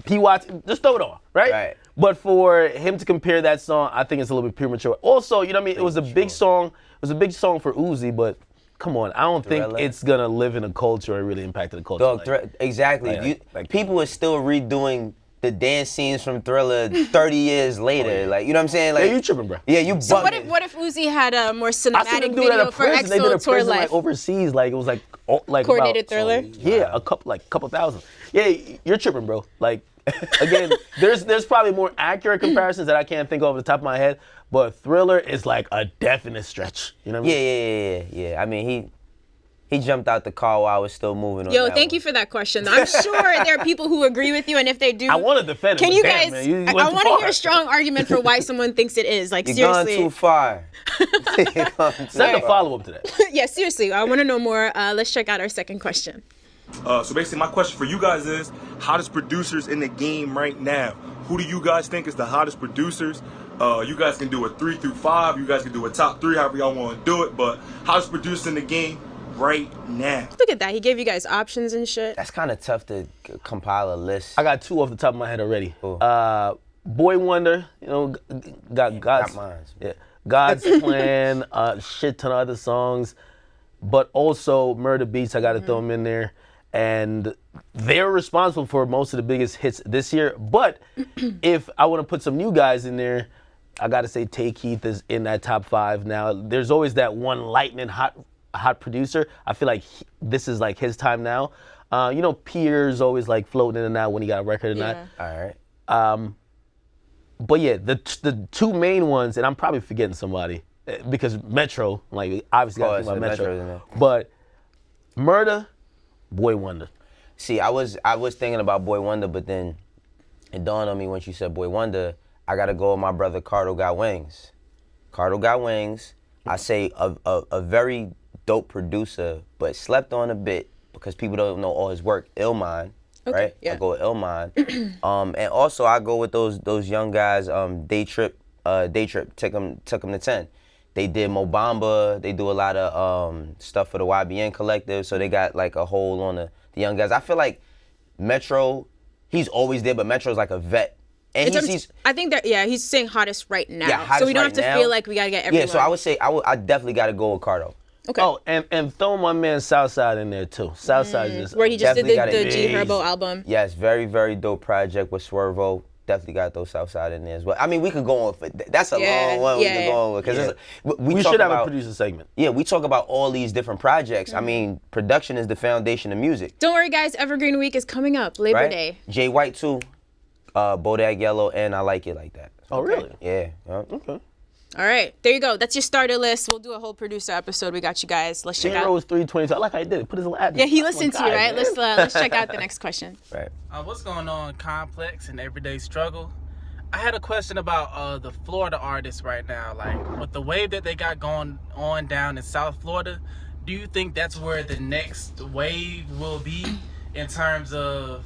PY. Just throw it on, right? Right. But for him to compare that song, I think it's a little bit premature. Also, you know what I mean? It was a big song. It was a big song for Uzi, but come on, I don't think Thriller. it's gonna live in a culture or really impacted the culture. Dog, like- exactly. like- People are still redoing the dance scenes from Thriller 30 years later. Like, you know what I'm saying? Like, Yeah, you tripping, bro. Yeah, you So bugging. what if Uzi had a more I seen cinematic them do it at video a for prison. They did a EXO tour prison life? like overseas, like it was like Coordinated about, Thriller? Yeah, a couple thousand. Yeah, you're tripping, bro. Like, again, there's probably more accurate comparisons that I can't think of off the top of my head, but Thriller is like a definite stretch. You know what I mean? Yeah. I mean, he jumped out the car while I was still moving on. Yo, that thank one. you for that question. I'm sure there are people who agree with you, and if they do, I want to defend it. can but you damn, guys? man, you went I too want to far. hear a strong argument for why someone thinks it is. Like, You're seriously. gone too far. You're gone too Send a far. follow up to that. Yeah, seriously. I want to know more. Let's check out our second question. So basically my question for you guys is, hottest producers in the game right now. Who do you guys think is the hottest producers? You guys can do a 3 through 5. You guys can do a top 3, however y'all want to do it. But hottest producers in the game right now. Look at that. He gave you guys options and shit. That's kind of tough to compile a list. I got 2 off the top of my head already. Cool. Boy Wonder, you know, got God's, mine. yeah, God's Plan, shit ton of other songs, but also Murder Beats. I got to throw them in there, and they're responsible for most of the biggest hits this year. But if I want to put some new guys in there, I got to say Tay Keith is in that top 5 now. There's always that one lightning hot producer. I feel like this is like his time now. You know, Pierre's always like floating in and out when he got a record or not. All right. But yeah, the 2 main ones, and I'm probably forgetting somebody because Metro, like obviously got to think about Metro's in Metro. there. But Murder, Boy Wonder. See, I was thinking about Boy Wonder, but then it dawned on me once you said Boy Wonder, I gotta go with my brother Cardo Got Wings. Cardo Got Wings. I say a very dope producer, but slept on a bit because people don't know all his work, Illmind, right? yeah. I go with Illmind. And also I go with those young guys, Day Trip, took them to 10. They did Mobamba, they do a lot of stuff for the YBN Collective, so they got like a hold on the young guys. I feel like Metro, he's always there, but Metro's like a vet. And I think that, he's saying hottest right now. Yeah, hottest so we don't right have to now. feel like we got to get everyone. Yeah, so I would say I definitely got to go with Cardo. Okay. Oh, and throw my man Southside in there too. Southside is Where he just did definitely the gotta G Herbo album. Yes, very, very dope project with Swervo. Definitely got those Southside in there as well. I mean, we could go on for that's a long one. We could go on with because we should have a producer segment. Yeah, we talk about all these different projects. I mean, production is the foundation of music. Don't worry, guys. Evergreen Week is coming up. Labor Day. Jay White too, Bodak Yellow, and I Like It Like That. Oh, really? Yeah. Okay. All right, there you go. That's your starter list. We'll do a whole producer episode. We got you guys. Let's check out. Rose 322. I like how he did it. Put his little address. Yeah, he listened to you, right? Man. Let's check out the next question. Right. What's going on, Complex and Everyday Struggle? I had a question about the Florida artists right now. Like, with the wave that they got going on down in South Florida, do you think that's where the next wave will be in terms of,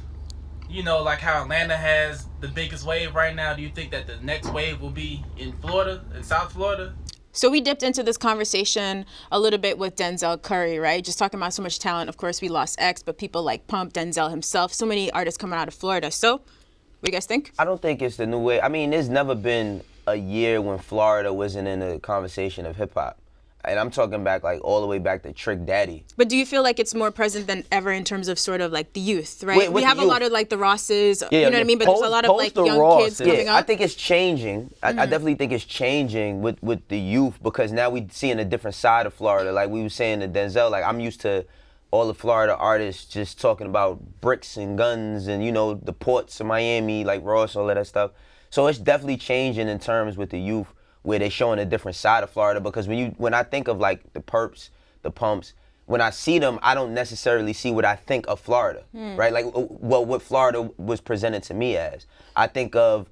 you know, like how Atlanta has the biggest wave right now? Do you think that the next wave will be in Florida, in South Florida? So we dipped into this conversation a little bit with Denzel Curry, right? Just talking about so much talent. Of course, we lost X, but people like Pump, Denzel himself, so many artists coming out of Florida. So what do you guys think? I don't think it's the new way. I mean, there's never been a year when Florida wasn't in the conversation of hip hop. And I'm talking back like all the way back to Trick Daddy. But do you feel like it's more present than ever in terms of sort of like the youth, right? We have a lot of like the Rosses, you know what I mean? But there's a lot of like young kids coming up. I think it's changing. I definitely think it's changing with the youth because now we seeing a different side of Florida. Like we were saying to Denzel, like I'm used to all the Florida artists just talking about bricks and guns and, you know, the ports of Miami, like Ross, all of that stuff. So it's definitely changing in terms with the youth, where they're showing a different side of Florida. Because when I think of like the Perps, the Pumps, when I see them, I don't necessarily see what I think of Florida, right? Like, well, what Florida was presented to me as. I think of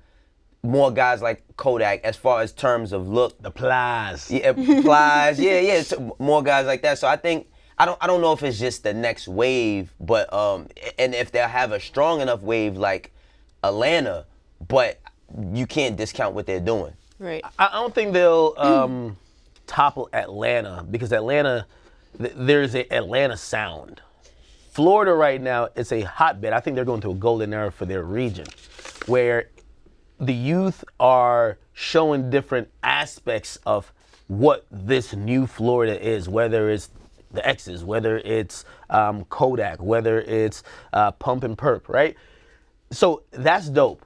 more guys like Kodak as far as terms of look. The Plies. Yeah, Plies, yeah, more guys like that. So I think, I don't know if it's just the next wave, but, and if they'll have a strong enough wave like Atlanta, but you can't discount what they're doing. Right. I don't think they'll topple Atlanta because Atlanta, there's an Atlanta sound. Florida right now is a hotbed. I think they're going through a golden era for their region where the youth are showing different aspects of what this new Florida is, whether it's the X's, whether it's Kodak, whether it's Pump and Perp, right? So that's dope.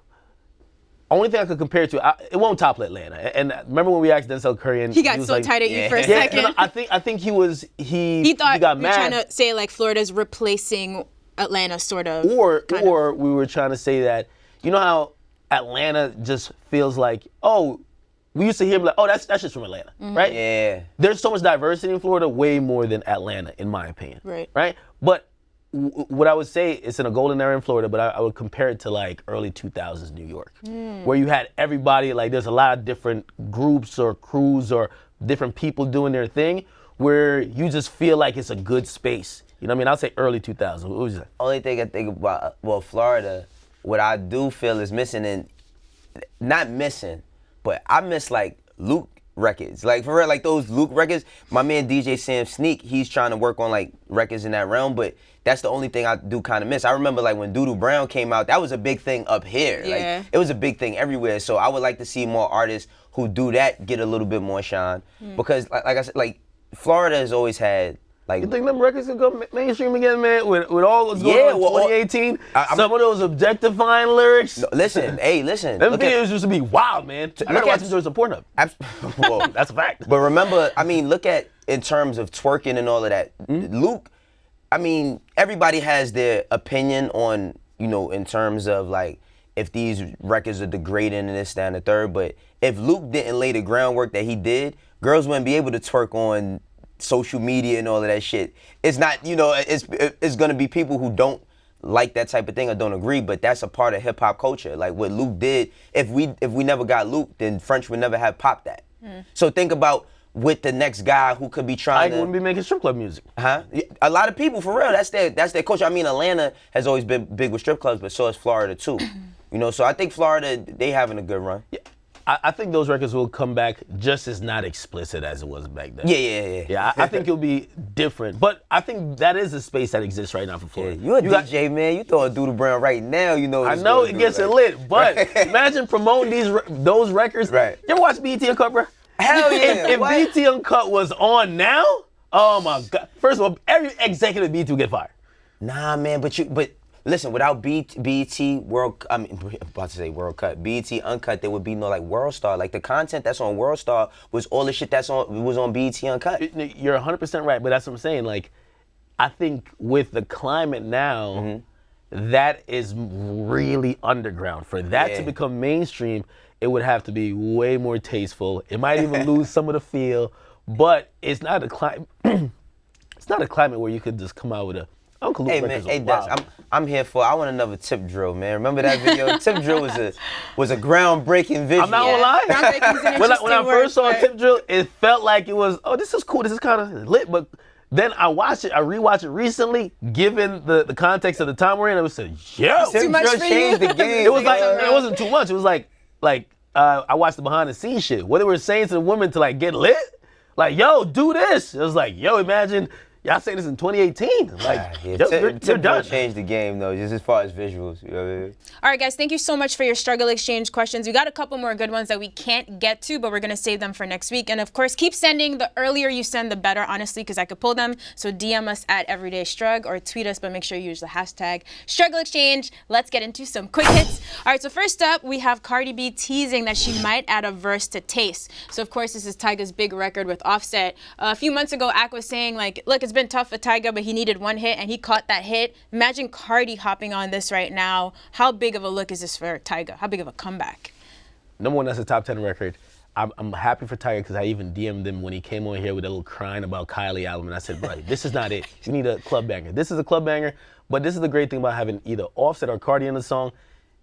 Only thing I could compare it to, it won't topple Atlanta. And remember when we asked Denzel Curry, and he got was so like, tight at you for a second. No, I think he thought got we were mad. trying to say like Florida's replacing Atlanta, sort of. Or we were trying to say that, you know how Atlanta just feels like, oh, we used to hear like, oh, that's just from Atlanta, right? Yeah. There's so much diversity in Florida, way more than Atlanta, in my opinion. Right? But what I would say, it's in a golden era in Florida, but I would compare it to like early 2000s New York, where you had everybody, like there's a lot of different groups or crews or different people doing their thing, where you just feel like it's a good space. You know what I mean? I'll say early 2000s. What was that? Only thing I think about, well, Florida, what I do feel is missing, and not missing, but I miss like Luke records. Like for real, like those Luke records, my man DJ Sam Sneak, he's trying to work on like records in that realm, but that's the only thing I do kind of miss. I remember like when Doodoo Brown came out, that was a big thing up here. Yeah. Like it was a big thing everywhere. So I would like to see more artists who do that get a little bit more shine. Because like I said, like Florida has always had like. You think them records could go mainstream again, man? With all that's going on in 2018, some of those objectifying lyrics. No, listen, listen. Them videos used to be wild, man. I gotta watch them during some Pornhub. Well, that's a fact. But remember, I mean, look at in terms of twerking and all of that. Luke, I mean, everybody has their opinion on, you know, in terms of like if these records are degrading and this, that, and the third. But if Luke didn't lay the groundwork that he did, girls wouldn't be able to twerk on social media and all of that shit. It's not, you know, it's gonna be people who don't like that type of thing or don't agree, but that's a part of hip hop culture. Like what Luke did, if we never got Luke, then French would never have popped that. So think about with the next guy who could be trying Ike wouldn't be making strip club music. Huh? A lot of people, for real, that's their culture. I mean, Atlanta has always been big with strip clubs, but so is Florida too. You know, so I think Florida, they having a good run. Yeah. I think those records will come back just as not explicit as it was back then. Yeah. I think it'll be different. But I think that is a space that exists right now for Florida. You a DJ, man. You throwing Doodle Brown right now, you know. I know it gets it lit, but imagine promoting those records. Right. You ever watch BET Uncut, bro? Hell yeah. If BET Uncut was on now, oh my God. First of all, every executive at BET would get fired. Nah, man, but listen, without BET World, I mean, I'm about to say World Cut, BET Uncut, there would be no like World Star. Like the content that's on World Star was all the shit was on BET Uncut. You're 100% right, but that's what I'm saying. Like, I think with the climate now, that is really underground. For that to become mainstream, it would have to be way more tasteful. It might even lose some of the feel, but it's not a climate. It's not a climate where you could just come out with a Uncle Luke records. Hey, Des, I'm here for. I want another tip drill, man. Remember that video? Tip drill was a groundbreaking video. I'm not gonna lie. When I first saw Tip Drill, it felt like it was, oh, this is cool. This is kind of lit. But then I rewatched it recently, given the context of the time we're in. I was saying, yo, Tip Drill changed the game. It was like it wasn't too much. It was like I watched the behind the scenes shit. What they were saying to the women to like get lit, like, yo, do this. It was like, yo, imagine. Y'all say this in 2018. Like, you're done. Changed the game, though, just as far as visuals. You know what I mean? All right, guys, thank you so much for your struggle exchange questions. We got a couple more good ones that we can't get to, but we're going to save them for next week. And, of course, keep sending. The earlier you send, the better, honestly, because I could pull them. So DM us at EverydayStrug or tweet us, but make sure you use the hashtag Struggle Exchange. Let's get into some quick hits. All right, so first up, we have Cardi B teasing that she might add a verse to Taste. So, of course, this is Tyga's big record with Offset. A few months ago, Ak was saying, like, look, it's been tough for Tyga, but he needed one hit, and he caught that hit. Imagine Cardi hopping on this right now. How big of a look is this for Tyga? How big of a comeback? Number one, that's a top 10 record. I'm happy for Tyga because I even DM'd him when he came on here with a little crying about Kylie album, and I said, bro, this is not it. You need a club banger. This is a club banger, but this is the great thing about having either Offset or Cardi in the song.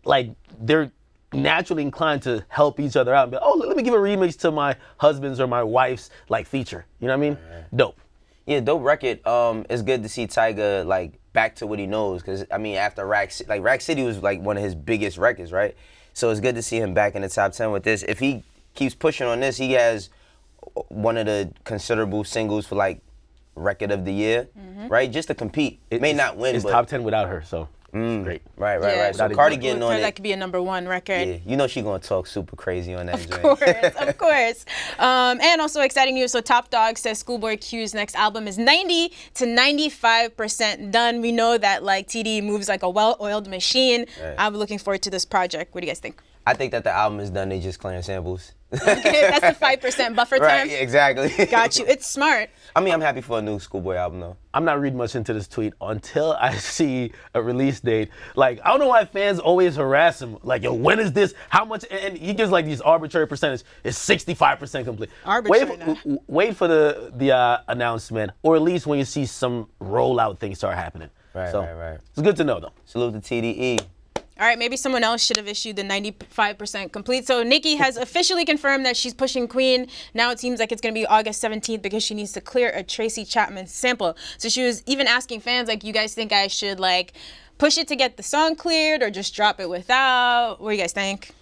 Like, they're naturally inclined to help each other out and be, oh, let me give a remix to my husband's or my wife's like feature. You know what I mean? Dope. Yeah, dope record. It's good to see Tyga like back to what he knows, because I mean after Rack City was like one of his biggest records, right? So it's good to see him back in the top 10 with this. If he keeps pushing on this, he has one of the considerable singles for like record of the year, right? Just to compete. It may not win, it's but top 10 without her, so great. Right. So Cardi getting on it. That could be a #1 record. Yeah, you know she gonna talk super crazy on that. Of course. And also exciting news. So Top Dog says Schoolboy Q's next album is 90 to 95% done. We know that like TD moves like a well-oiled machine. Right. I'm looking forward to this project. What do you guys think? I think that the album is done. They just clearing samples. Okay, that's the 5% buffer time. Right, exactly. Got you. It's smart. I mean, I'm happy for a new Schoolboy album, though. I'm not reading much into this tweet until I see a release date. Like, I don't know why fans always harass him. Like, yo, when is this? How much? And he gives like these arbitrary percentage. It's 65% complete. Wait for the announcement, or at least when you see some rollout things start happening. Right. It's good to know, though. Salute to TDE. All right, maybe someone else should have issued the 95% complete. So Nicki has officially confirmed that she's pushing Queen. Now it seems like it's going to be August 17th because she needs to clear a Tracy Chapman sample. So she was even asking fans, like, you guys think I should, like, push it to get the song cleared or just drop it without? What do you guys think?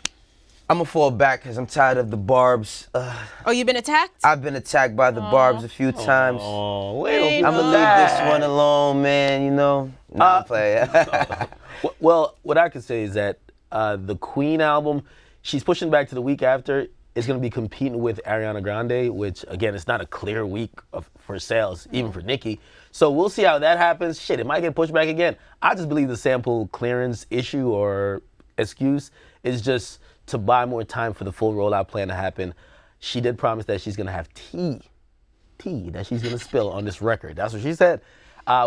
I'm going to fall back because I'm tired of the barbs. Oh, you've been attacked? I've been attacked by the barbs a few times. Oh, wait. I'm going to leave this one alone, man, you know. Nah, play. Well, what I could say is that the Queen album, she's pushing back to the week after. It's going to be competing with Ariana Grande, which, again, it's not a clear week for sales, even for Nicki. So we'll see how that happens. Shit, it might get pushed back again. I just believe the sample clearance issue or excuse is just to buy more time for the full rollout plan to happen. She did promise that she's going to have tea that she's going to spill on this record. That's what she said.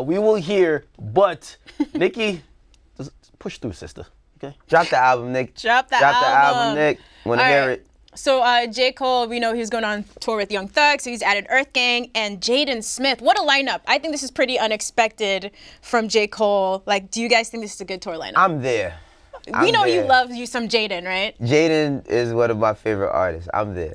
We will hear, but Nicki, just push through, sister. Okay. Drop the album, Nick. Drop the album, Nick. Want to hear it? So J. Cole, we know he's going on tour with Young Thug, so he's added Earth Gang and Jaden Smith. What a lineup. I think this is pretty unexpected from J. Cole. Like, do you guys think this is a good tour lineup? I'm there. We know you love you some Jaden, right? Jaden is one of my favorite artists. I'm there.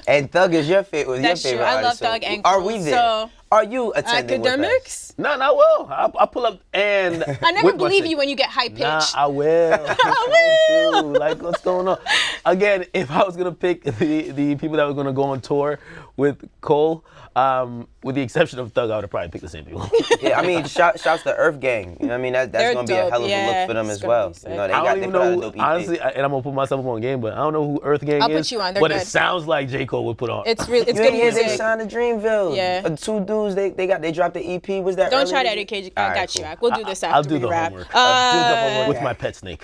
And Thug is your favorite. That's your true. favorite I love artist, Thug and Are Cole, we there? so- Are you attending with us? Academics? No, I will. I'll pull up and. I never with my believe shit. you when you get high pitched. Nah, I will. I will. Like, what's going on? Again, if I was gonna pick the people that were gonna go on tour with Cole, with the exception of Thug, I would have probably picked the same people. Yeah, I mean, shouts to Earth Gang. You know what I mean? That's They're going to be a dope, hell of a yeah. look for them It's as gonna well. be sick. You know, they I got don't they even put out a know, dope EP. honestly, and I'm gonna put myself up on game, but I don't know who Earth Gang I'll is. put you on, they're but good. it sounds like J. Cole would put on. It's You good ain't hear they music. signed to Dreamville. Yeah. Two dudes, they dropped the EP. Was that Don't try to earlier? educate you. All I right, got you, cool. Ak. We'll do this after I'll do we the wrap. homework. Do the homework. With my pet snake.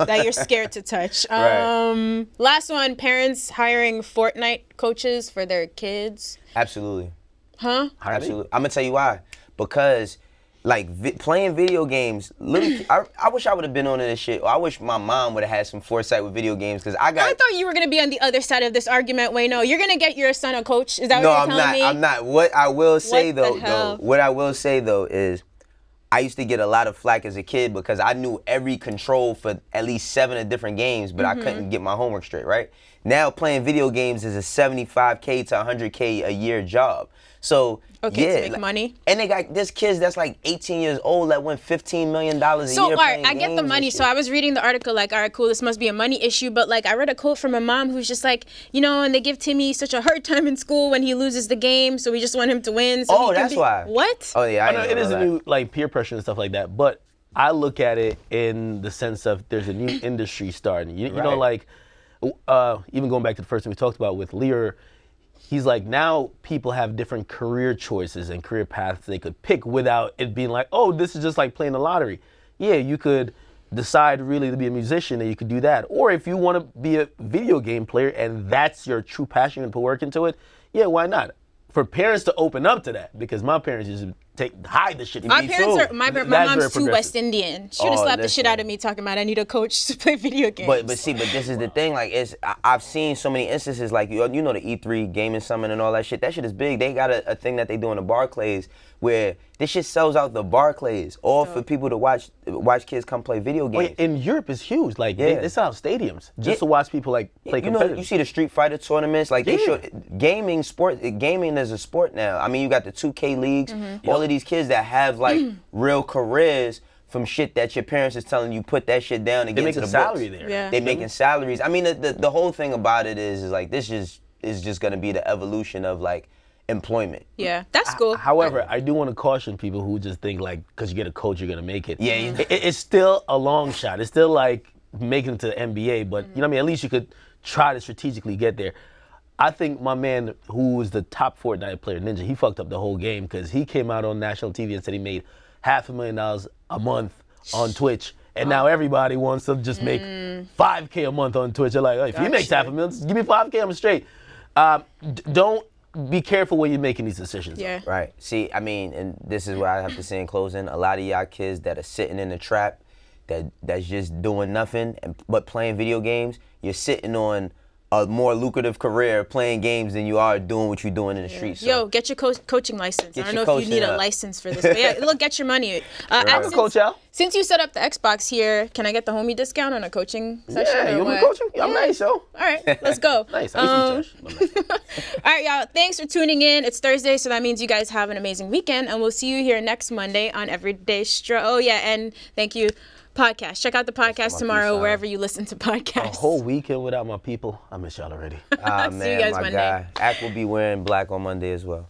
That you're scared to touch. Right. Last one, parents hiring Fortnite coaches for their kids. Absolutely. Huh? Absolutely. I'm gonna tell you why. Because, like, playing video games. I wish I would have been on this shit. Or I wish my mom would have had some foresight with video games. Because I thought you were going to be on the other side of this argument, Wayno. You're going to get your son a coach? Is that No, what I'm you're telling not. me? I'm not. What I will say What the though, hell? what I will say though is, I used to get a lot of flack as a kid because I knew every control for at least 7 different games, but I couldn't get my homework straight, right? Now playing video games is a $75K to $100K a year job. So Okay, to make money. And they got this kids that's like 18 years old that win $15 million a So, year. all right, playing I get the games money. and So I was reading the article like, all right, cool, this must be a money issue. But like, I read a quote from a mom who's just like, you know, and they give Timmy such a hard time in school when he loses the game. So we just want him to win. So Oh, he can that's be- why. What? Oh yeah, I know didn't it know is a that. new like peer pressure and stuff like that, but I look at it in the sense of there's a new industry starting. You know, Right. like even going back to the first thing we talked about with Lyor, he's like now people have different career choices and career paths they could pick without it being like, oh, this is just like playing the lottery. Yeah, you could decide really to be a musician and you could do that. Or if you want to be a video game player and that's your true passion and put work into it, yeah, why not? For parents to open up to that, because my parents just hide the shit from My me parents too. are, my That's mom's very too progressive. West Indian. She would have Oh, slapped the shit listen. out of me talking about I need a coach to play video games. But see, but this is the thing. Like, I've seen so many instances. Like, you know, the E3 Gaming Summit and all that shit. That shit is big. They got a thing that they do in the Barclays where this shit sells out the Barclays, all for people to watch kids come play video Oh, games. yeah, in Europe, it's huge. Like Yeah. they sell out stadiums just Yeah. to watch people like play You know, competitive. you see the Street Fighter tournaments. Like, they show gaming is a sport now. I mean, you got the 2K leagues. All of these kids that have like real careers from shit that your parents is telling you put that shit down and They get make into a the salary books. there. Yeah. They making salaries. I mean, the whole thing about it is like this is just gonna be the evolution of like employment. yeah, that's cool. However, I do want to caution people who just think like because you get a coach, you're gonna make it. Yeah, It's still a long shot. It's still like making it to the NBA, but you know what I mean. At least you could try to strategically get there. I think my man, who was the top Fortnite player, Ninja, he fucked up the whole game because he came out on national TV and said he made $500,000 a month on Twitch. And now everybody wants to just make $5K a month on Twitch. They're like, oh, if he makes $500,000, give me $5K, I'm straight. Don't be careful when you're making these decisions. Yeah. Right. See, I mean, and this is what I have to say in closing. A lot of y'all kids that are sitting in the trap, that's just doing nothing but playing video games, you're sitting on a more lucrative career playing games than you are doing what you're doing in the streets. So. Yo, get your coaching license. Get I don't your know if you need coaching a up. license for this. But yeah, look, get your money. I can coach y'all. Since you set up the Xbox here, can I get the homie discount on a coaching session? Yeah, or you want me what? to coach you? Yeah, I'm nice, yo. All right, let's go. Nice. I used to be trash. All right, y'all. Thanks for tuning in. It's Thursday, so that means you guys have an amazing weekend, and we'll see you here next Monday on Everyday Oh yeah, and thank you, podcast. Check out the podcast tomorrow wherever you listen to podcasts. A whole weekend without my people. I miss y'all already. Ah, See you man, guys my Monday. guy. Ack will be wearing black on Monday as well.